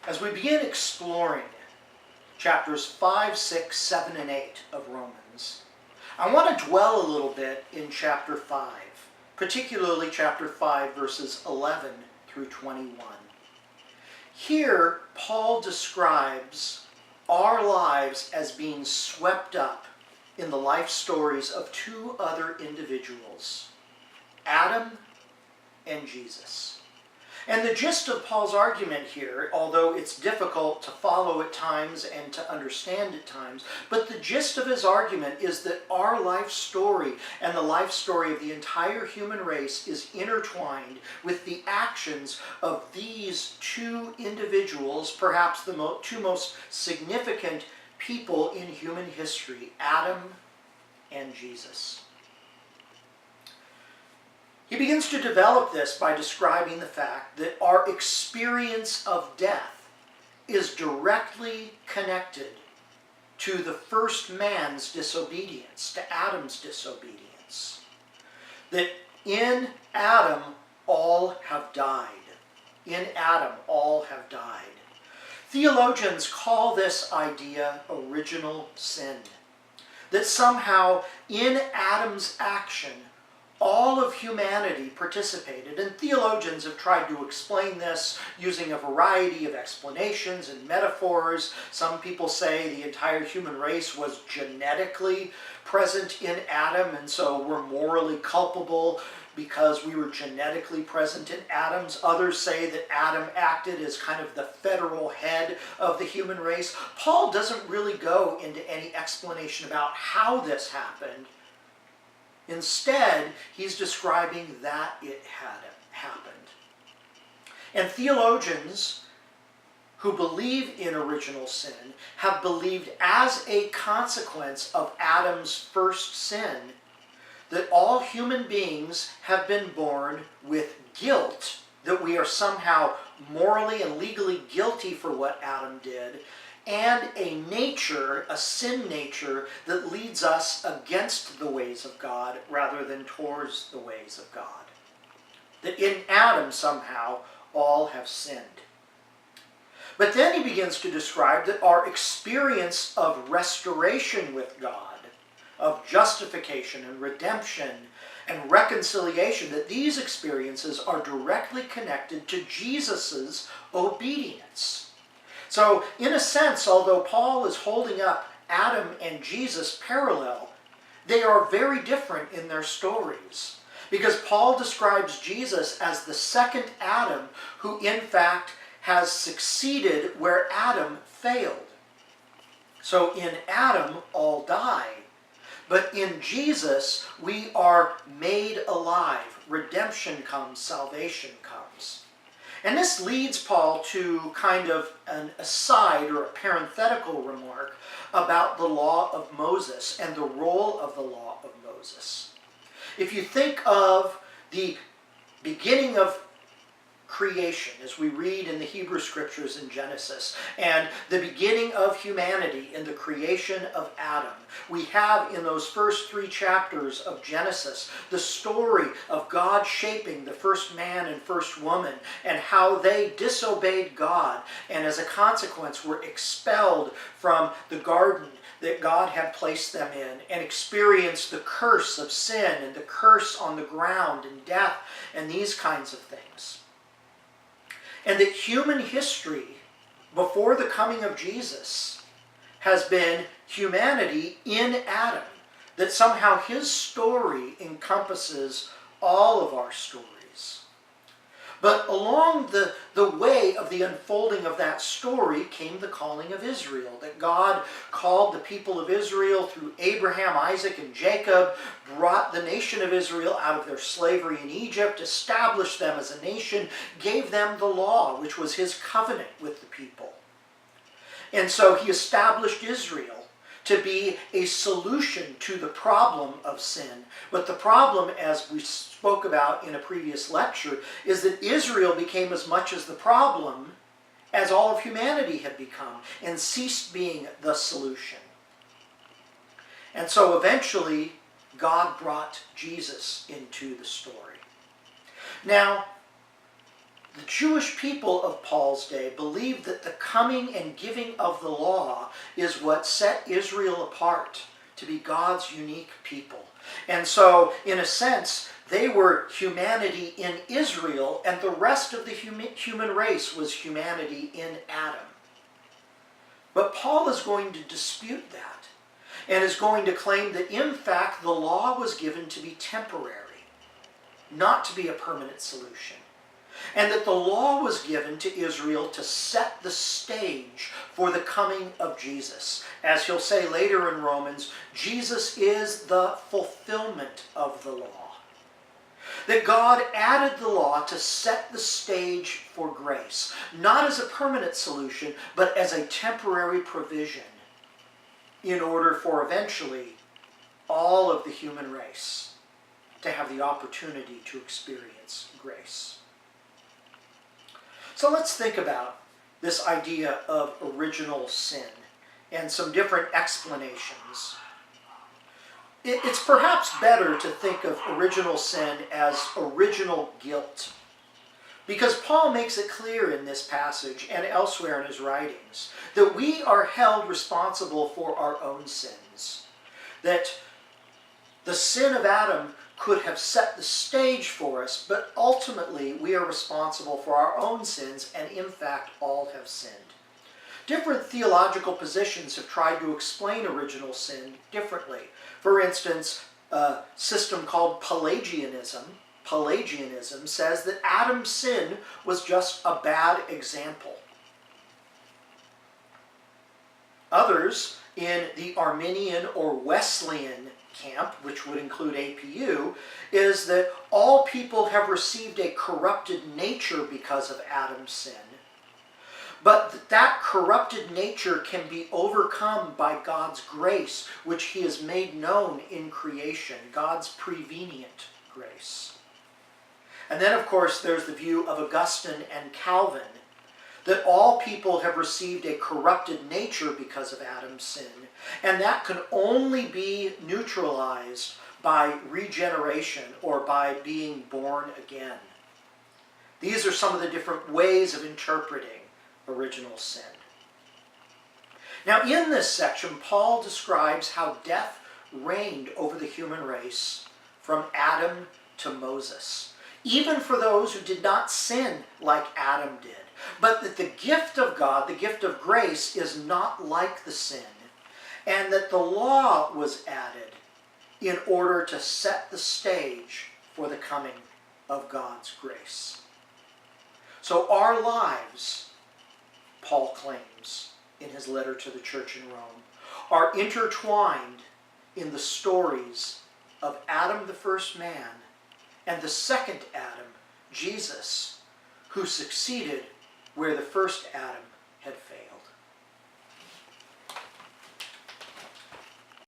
As we begin exploring chapters 5, 6, 7, and 8 of Romans, I want to dwell a little bit in chapter 5, particularly chapter 5, verses 11 through 21. Here, Paul describes our lives as being swept up in the life stories of two other individuals, Adam and Jesus. And the gist of Paul's argument here, although it's difficult to follow at times and to understand at times, but the gist of his argument is that our life story and the life story of the entire human race is intertwined with the actions of these two individuals, perhaps the two most significant people in human history, Adam and Jesus. He begins to develop this by describing the fact that our experience of death is directly connected to the first man's disobedience, to Adam's disobedience. That in Adam all have died. In Adam all have died. Theologians call this idea original sin. That somehow in Adam's action all of humanity participated, and theologians have tried to explain this using a variety of explanations and metaphors. Some people say the entire human race was genetically present in Adam, and so we're morally culpable because we were genetically present in Adam. Others say that Adam acted as kind of the federal head of the human race. Paul doesn't really go into any explanation about how this happened. Instead, he's describing that it had happened. And theologians who believe in original sin have believed as a consequence of Adam's first sin that all human beings have been born with guilt, that we are somehow morally and legally guilty for what Adam did, and a nature, a sin nature, that leads us against the ways of God rather than towards the ways of God. That in Adam somehow all have sinned. But then he begins to describe that our experience of restoration with God, of justification and redemption and reconciliation, that these experiences are directly connected to Jesus' obedience. So, in a sense, although Paul is holding up Adam and Jesus parallel, they are very different in their stories. Because Paul describes Jesus as the second Adam who, in fact, has succeeded where Adam failed. So, in Adam, all died. But in Jesus, we are made alive. Redemption comes, salvation comes. And this leads Paul to kind of an aside or a parenthetical remark about the law of Moses and the role of the law of Moses. If you think of the beginning of creation, as we read in the Hebrew Scriptures in Genesis, and the beginning of humanity in the creation of Adam, we have in those first 3 chapters of Genesis the story of God shaping the first man and first woman and how they disobeyed God and as a consequence were expelled from the garden that God had placed them in and experienced the curse of sin and the curse on the ground and death and these kinds of things. And that human history, before the coming of Jesus, has been humanity in Adam. That somehow his story encompasses all of our stories. But along the way of the unfolding of that story came the calling of Israel. That God called the people of Israel through Abraham, Isaac, and Jacob, brought the nation of Israel out of their slavery in Egypt, established them as a nation, gave them the law, which was his covenant with the people. And so he established Israel to be a solution to the problem of sin. But the problem, as we spoke about in a previous lecture, is that Israel became as much as the problem as all of humanity had become and ceased being the solution. And so eventually, God brought Jesus into the story. Now, The Jewish people of Paul's day believed that the coming and giving of the law is what set Israel apart to be God's unique people. And so, in a sense, they were humanity in Israel, and the rest of the human race was humanity in Adam. But Paul is going to dispute that, and is going to claim that, in fact, the law was given to be temporary, not to be a permanent solution. And that the law was given to Israel to set the stage for the coming of Jesus. As he'll say later in Romans, Jesus is the fulfillment of the law. That God added the law to set the stage for grace, not as a permanent solution, but as a temporary provision, in order for eventually all of the human race to have the opportunity to experience grace. So let's think about this idea of original sin and some different explanations. It's perhaps better to think of original sin as original guilt, because Paul makes it clear in this passage and elsewhere in his writings that we are held responsible for our own sins, that the sin of Adam could have set the stage for us, but ultimately we are responsible for our own sins, and in fact all have sinned. Different theological positions have tried to explain original sin differently. For instance, a system called Pelagianism says that Adam's sin was just a bad example. Others, in the Arminian or Wesleyan camp, which would include APU, is that all people have received a corrupted nature because of Adam's sin, but that corrupted nature can be overcome by God's grace, which he has made known in creation, God's prevenient grace. And then, of course, there's the view of Augustine and Calvin, that all people have received a corrupted nature because of Adam's sin, and that can only be neutralized by regeneration or by being born again. These are some of the different ways of interpreting original sin. Now, in this section, Paul describes how death reigned over the human race from Adam to Moses, even for those who did not sin like Adam did. But that the gift of God, the gift of grace, is not like the sin, and that the law was added in order to set the stage for the coming of God's grace. So our lives, Paul claims in his letter to the church in Rome, are intertwined in the stories of Adam, the first man, and the second Adam, Jesus, who succeeded where the first Adam had failed.